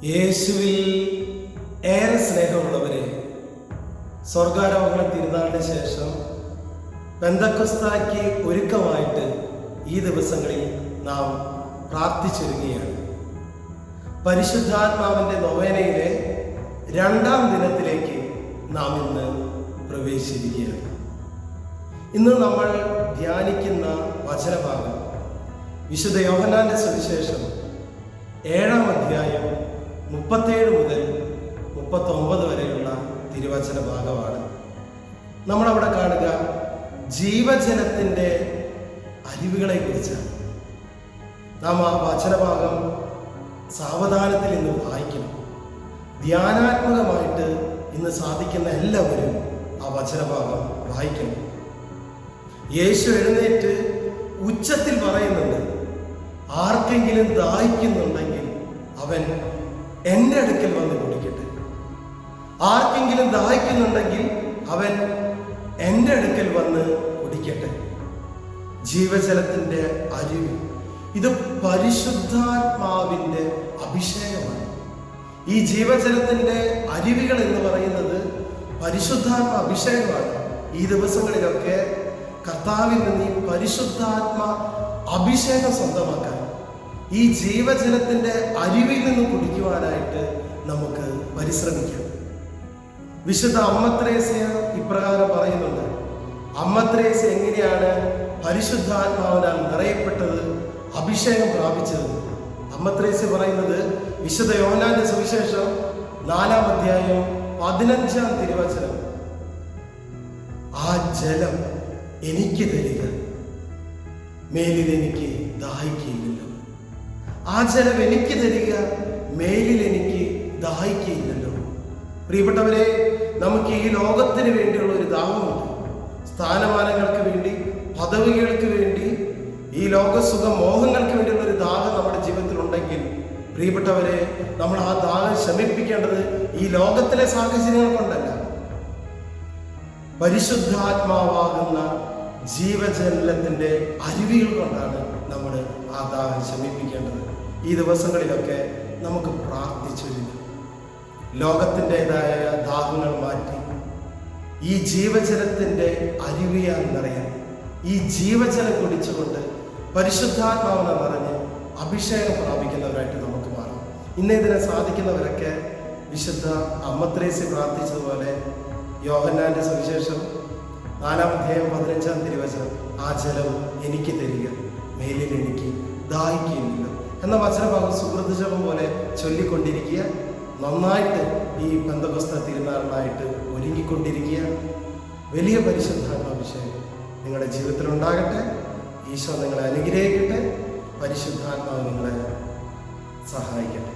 യേശുവിൽ ഏറെ സ്നേഹമുള്ളവരെ, സ്വർഗാരോഹണ തിരുനാളിന് ശേഷം പെന്തക്കോസ്തായ്ക്ക് ഒരുക്കമായിട്ട് ഈ ദിവസങ്ങളിൽ നാം പ്രാർത്ഥിച്ചൊരുങ്ങുകയാണ്. പരിശുദ്ധാത്മാവിൻ്റെ നൊവേനയിലെ 2ാം ദിനത്തിലേക്ക് നാം ഇന്ന് പ്രവേശിച്ചിരിക്കുകയാണ്. ഇന്ന് നമ്മൾ ധ്യാനിക്കുന്ന വചനഭാഗം വിശുദ്ധ യോഹന്നാന്റെ സുവിശേഷം 7-ാം അധ്യായം 37 മുതൽ 39 വരെയുള്ള തിരുവചന ഭാഗമാണ്. നമ്മളവിടെ കാണുക ജീവജലത്തിൻ്റെ അരുവികളെ കുറിച്ചാണ്. നാം ആ വചനഭാഗം സാവധാനത്തിൽ ഇന്ന് വായിക്കണം. ധ്യാനാത്മകമായിട്ട് ഇന്ന് സാധിക്കുന്ന എല്ലാവരും ആ വചനഭാഗം വായിക്കണം. യേശു എഴുന്നേറ്റ് ഉച്ചത്തിൽ പറയുന്നുണ്ട്, ആർക്കെങ്കിലും ദാഹിക്കുന്നുണ്ടെങ്കിൽ അവൻ എൻ്റെ അടുക്കൽ വന്ന് കുടിക്കട്ടെ. ആർക്കെങ്കിലും ദാഹിക്കുന്നുണ്ടെങ്കിൽ അവൻ എൻ്റെ അടുക്കൽ വന്ന് കുടിക്കട്ടെ. ജീവജലത്തിൻ്റെ അരുവി, ഇത് പരിശുദ്ധാത്മാവിൻ്റെ അഭിഷേകമാണ്. ഈ ജീവജലത്തിൻ്റെ അരുവികൾ എന്ന് പറയുന്നത് പരിശുദ്ധാത്മ അഭിഷേകമാണ്. ഈ ദിവസങ്ങളിലൊക്കെ കർത്താവിൽ നിന്ന് ഈ പരിശുദ്ധാത്മ അഭിഷേകം സ്വന്തമാക്കാൻ, ഈ ജീവജലത്തിൻ്റെ അരുവിൽ നിന്ന് കുടിക്കുവാനായിട്ട് നമുക്ക് പരിശ്രമിക്കാം. വിശുദ്ധ അമ്മ ത്രേസ്യ ഇപ്രകാരം പറയുന്നുണ്ട്. അമ്മ ത്രേസ്യ എങ്ങനെയാണ് പരിശുദ്ധാത്മാവിനാൽ നിറയപ്പെട്ടത്, അഭിഷേകം പ്രാപിച്ചത്? അമ്മ ത്രേസ്യ പറയുന്നത് വിശുദ്ധ യോഹന്നാന്റെ സുവിശേഷം 4-ാം അധ്യായം 15-ാം തിരുവചനം, ആ ജലം എനിക്ക് തരിക, മേലിൽ എനിക്ക് ദാഹിക്കുകയില്ലല്ലോ. ആ ജലം എനിക്ക് തരിക, മേലിൽ എനിക്ക് ദാഹിക്കുകയില്ലല്ലോ. പ്രിയപ്പെട്ടവരെ, നമുക്ക് ഈ ലോകത്തിന് വേണ്ടിയുള്ള ഒരു ദാഹമുണ്ട്. സ്ഥാനമാനങ്ങൾക്ക് വേണ്ടി, പദവികൾക്ക് വേണ്ടി, ഈ ലോകസുഖ മോഹങ്ങൾക്ക് വേണ്ടിയുള്ള ഒരു ദാഹം നമ്മുടെ ജീവിതത്തിൽ ഉണ്ടെങ്കിൽ, പ്രിയപ്പെട്ടവരെ, നമ്മൾ ആ ദാഹം ശമിപ്പിക്കേണ്ടത് ഈ ലോകത്തിലെ സാഹചര്യങ്ങൾ കൊണ്ടല്ല, പരിശുദ്ധാത്മാവാകുന്ന ജീവജലത്തിൻ്റെ അരുവികൾ കൊണ്ടാണ് നമ്മൾ ആ ദാഹം ശമിപ്പിക്കേണ്ടത്. ഈ ദിവസങ്ങളിലൊക്കെ നമുക്ക് പ്രാർത്ഥിച്ചൊരുങ്ങും. ലോകത്തിൻ്റെതായ ദാഹങ്ങൾ മാറ്റി ഈ ജീവജലത്തിൻ്റെ അരുവിയാൽ നിറയാൻ, ഈ ജീവജലം കുടിച്ചുകൊണ്ട് പരിശുദ്ധാത്മാവിനെ നിറഞ്ഞ് അഭിഷേകം പ്രാപിക്കുന്നവരായിട്ട് നമുക്ക് മാറാം. ഇന്ന് ഇതിനെ സാധിക്കുന്നവരൊക്കെ വിശുദ്ധ അമ്മ ത്രേസ്യ പ്രാർത്ഥിച്ചതുപോലെ യോഹന്നാന്റെ സുവിശേഷം 4-ാം അധ്യായം 15-ാം തിരുവചനം, ആ ജലം എനിക്ക് തരിക, മേലിൽ എനിക്ക് ദാഹിക്കുകയില്ലല്ലോ എന്ന വചനഭാഗം സുഹൃത്ത് ജപം പോലെ ചൊല്ലിക്കൊണ്ടിരിക്കുക. നന്നായിട്ട് ഈ പെന്തക്കോസ്താ തിരുനാളിനായിട്ട് ഒരുങ്ങിക്കൊണ്ടിരിക്കുക. വലിയ പരിശുദ്ധാത്മാഭിഷേകം നിങ്ങളുടെ ജീവിതത്തിൽ ഉണ്ടാകട്ടെ. ഈശോ നിങ്ങളെ അനുഗ്രഹിക്കട്ടെ. പരിശുദ്ധാത്മാവ് നിങ്ങളെ സഹായിക്കട്ടെ.